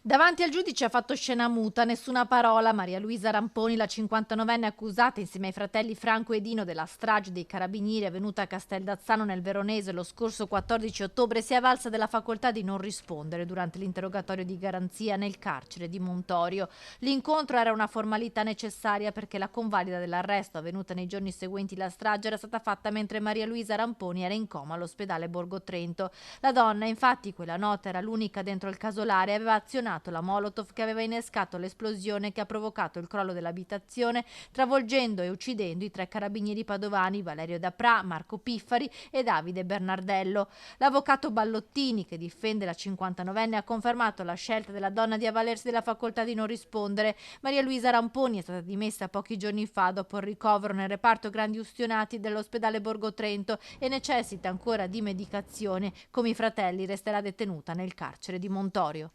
Davanti al giudice ha fatto scena muta, nessuna parola. Maria Luisa Ramponi, la 59enne accusata insieme ai fratelli Franco e Dino della strage dei carabinieri avvenuta a Casteldazzano nel Veronese lo scorso 14 ottobre, si è avvalsa della facoltà di non rispondere durante l'interrogatorio di garanzia nel carcere di Montorio. L'incontro era una formalità necessaria perché la convalida dell'arresto avvenuta nei giorni seguenti la strage era stata fatta mentre Maria Luisa Ramponi era in coma all'ospedale Borgo Trento. La donna, infatti, quella nota era l'unica dentro il casolare, aveva azionato la Molotov che aveva innescato l'esplosione che ha provocato il crollo dell'abitazione, travolgendo e uccidendo i 3 carabinieri padovani Valerio Dapra, Marco Piffari e Davide Bernardello. L'avvocato Ballottini, che difende la 59enne, ha confermato la scelta della donna di avvalersi della facoltà di non rispondere. Maria Luisa Ramponi è stata dimessa pochi giorni fa dopo il ricovero nel reparto grandi ustionati dell'ospedale Borgo Trento e necessita ancora di medicazione. Come i fratelli resterà detenuta nel carcere di Montorio.